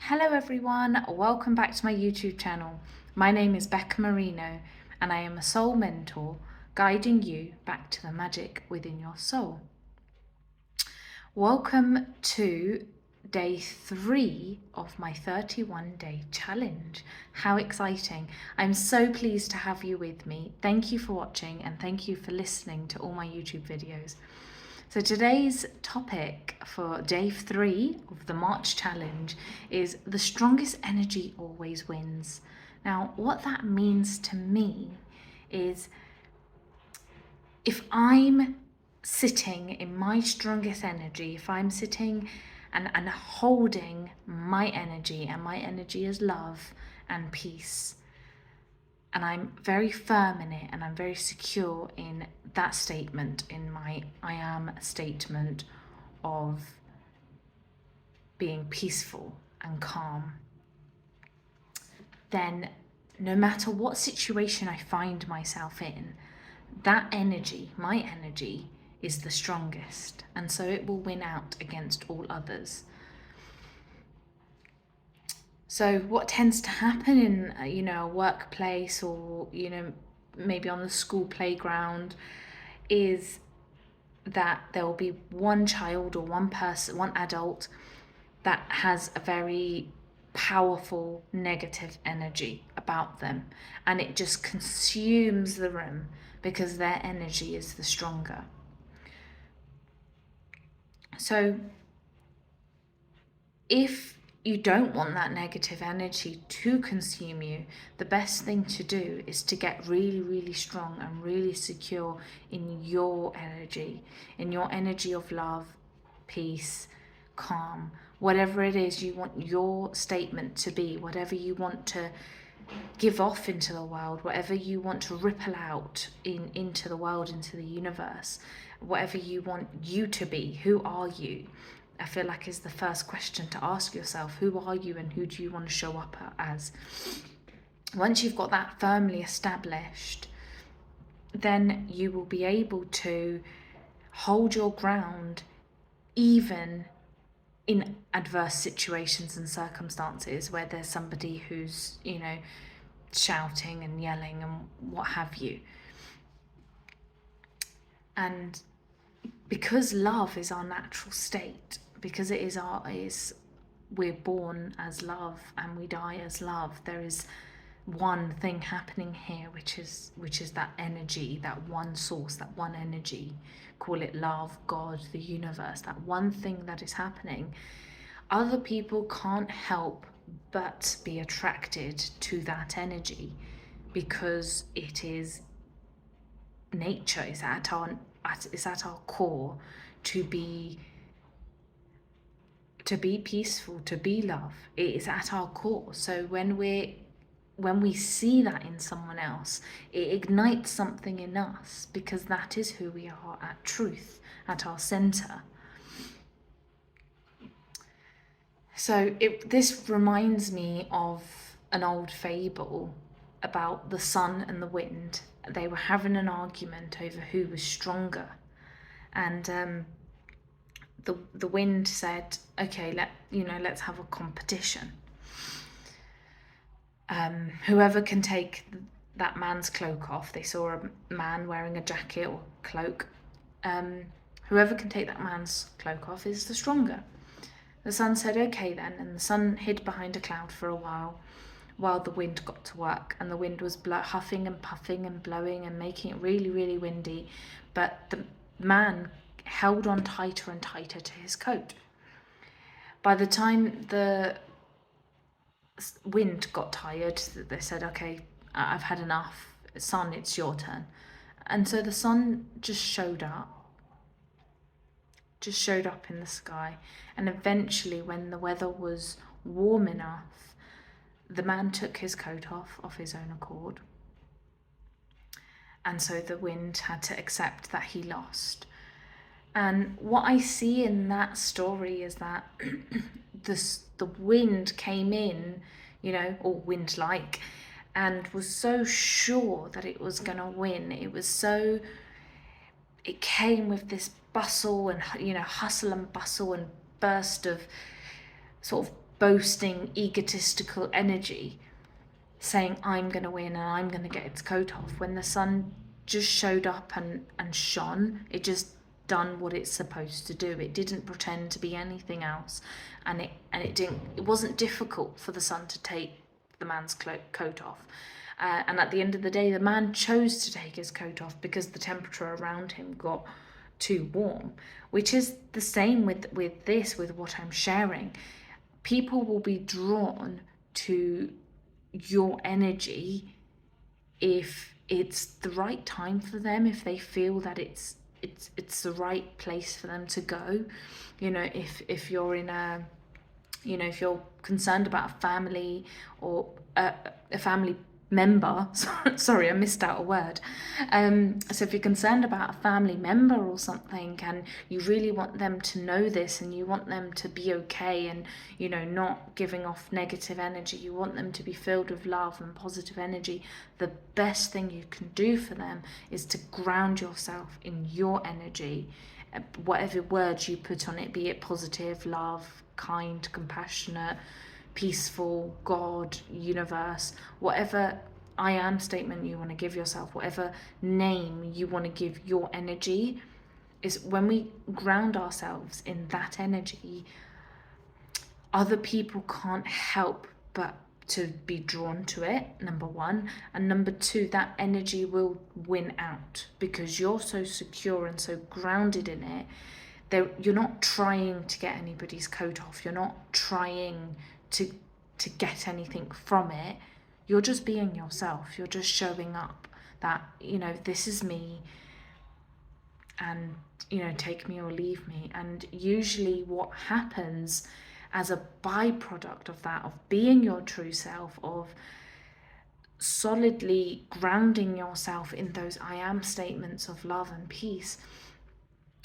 Hello everyone, welcome back to my YouTube channel. My name is Becca Marino and I am a soul mentor guiding you back to the magic within your soul. Welcome to day 3 of my 31-day challenge. How exciting. I'm so pleased to have you with me. Thank you for watching and thank you for listening to all my YouTube videos. So today's topic for day 3 of the March challenge is the strongest energy always wins. Now, what that means to me is if I'm sitting in my strongest energy, if I'm sitting and holding my energy, and my energy is love and peace, and I'm very firm in it and I'm very secure in that statement, in my I am statement of being peaceful and calm, then no matter what situation I find myself in, that energy, my energy, is the strongest, and so it will win out against all others. So what tends to happen in a workplace, or maybe on the school playground, is that there will be one child or one person, one adult that has a very powerful negative energy about them, and it just consumes the room because their energy is the stronger. So if you don't want that negative energy to consume you, the best thing to do is to get really, really strong and really secure in your energy of love, peace, calm, whatever it is you want your statement to be, whatever you want to give off into the world, whatever you want to ripple out into the world, into the universe, whatever you want you to be. Who are you? I feel like is the first question to ask yourself. Who are you and who do you want to show up as? Once you've got that firmly established, then you will be able to hold your ground even in adverse situations and circumstances where there's somebody who's, shouting and yelling and what have you. And because love is our natural state, because we're born as love and we die as love, there is one thing happening here, which is that energy, that one source, that one energy, call it love, God, the universe, that one thing that is happening. Other people can't help but be attracted to that energy because it is nature, is at our core to be peaceful, to be love. It is at our core. So when we see that in someone else, it ignites something in us, because that is who we are at truth, at our center. So this reminds me of an old fable about the sun and the wind. They were having an argument over who was stronger, and the wind said, "Okay, let's have a competition. Whoever can take that man's cloak off." They saw a man wearing a jacket or cloak. Whoever can take that man's cloak off is the stronger. The sun said, "Okay then," and the sun hid behind a cloud for a while the wind got to work, and the wind was huffing and puffing and blowing and making it really, really windy, but the man held on tighter and tighter to his coat. By the time the wind got tired, they said, "Okay, I've had enough. Sun, it's your turn." And so the sun just showed up in the sky, and eventually, when the weather was warm enough, the man took his coat off his own accord, and so the wind had to accept that he lost. And what I see in that story is that the wind came in, or wind-like, and was so sure that it was going to win. It came with this bustle and, hustle and bustle and burst of sort of boasting, egotistical energy saying, I'm going to win and I'm going to get its coat off, when the sun just showed up and shone. It just done what it's supposed to do. It didn't pretend to be anything else, and it wasn't difficult for the sun to take the man's coat off. And at the end of the day, the man chose to take his coat off because the temperature around him got too warm, which is the same with what I'm sharing. People will be drawn to your energy if it's the right time for them, if they feel that it's the right place for them to go. You know, if you're in a, you know, if you're concerned about a family or a family member, sorry, I missed out a word. So if you're concerned about a family member or something, and you really want them to know this, and you want them to be okay, and, you know, not giving off negative energy, you want them to be filled with love and positive energy, the best thing you can do for them is to ground yourself in your energy, whatever words you put on it, be it positive, love, kind, compassionate, peaceful, God, universe, whatever I am statement you want to give yourself, whatever name you want to give your energy, is when we ground ourselves in that energy, other people can't help but to be drawn to it, number one. And number two, that energy will win out because you're so secure and so grounded in it. You're not trying to get anybody's coat off. You're not trying to get anything from it. You're just being yourself. You're just showing up that, you know, this is me, and, you know, take me or leave me. And usually what happens as a byproduct of that, of being your true self, of solidly grounding yourself in those I am statements of love and peace,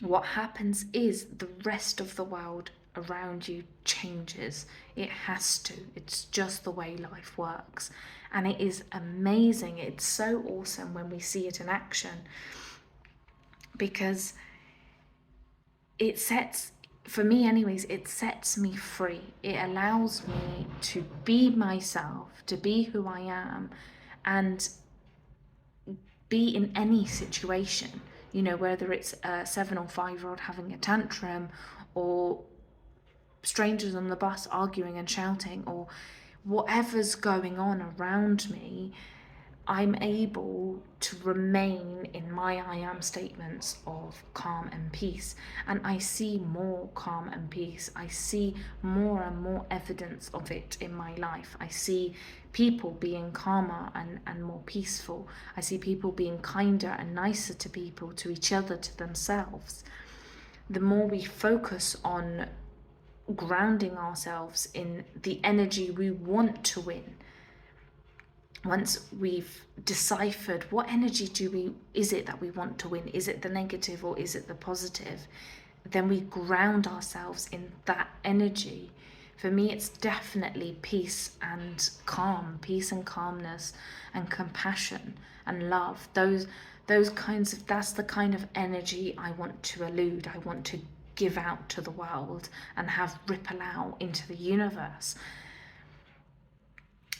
what happens is the rest of the world around you changes. It has to. It's just the way life works. And it is amazing. It's so awesome when we see it in action, because it sets, for me anyways, it sets me free. It allows me to be myself, to be who I am, and be in any situation. You know, whether it's a 7 or 5-year-old having a tantrum, or strangers on the bus arguing and shouting, or whatever's going on around me, I'm able to remain in my I am statements of calm and peace. And I see more calm and peace. I see more and more evidence of it in my life. I see people being calmer and more peaceful. I see people being kinder and nicer to people, to each other, to themselves. The more we focus on grounding ourselves in the energy we want to win, once we've deciphered what energy is it that we want to win, is it the negative or is it the positive, then we ground ourselves in that energy. For me, it's definitely peace and calm, peace and calmness and compassion and love. Those kinds of, that's the kind of energy I want to elude. I want to give out to the world and have ripple out into the universe.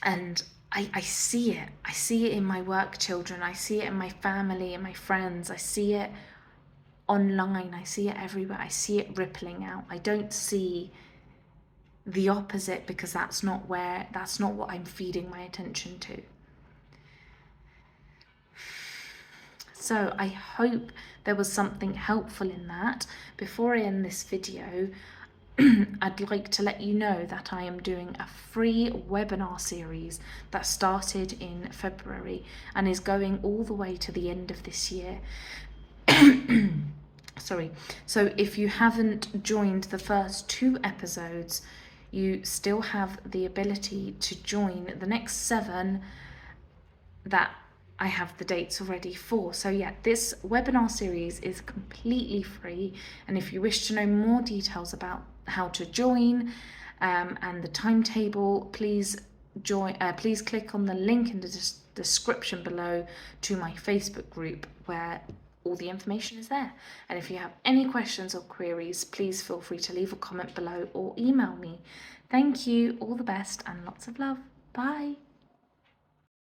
And I see it. I see it in my work children. I see it in my family and my friends. I see it online. I see it everywhere. I see it rippling out. I don't see the opposite, because that's not what I'm feeding my attention to. So I hope there was something helpful in that. Before I end this video, I'd like to let you know that I am doing a free webinar series that started in February and is going all the way to the end of this year. Sorry. So if you haven't joined the first 2 episodes, you still have the ability to join the next 7 that I have the dates already for. So yeah, this webinar series is completely free, and if you wish to know more details about how to join and the timetable, please click on the link in the description below to my Facebook group, where all the information is there. And if you have any questions or queries, please feel free to leave a comment below or email me. Thank you. All the best and lots of love. Bye.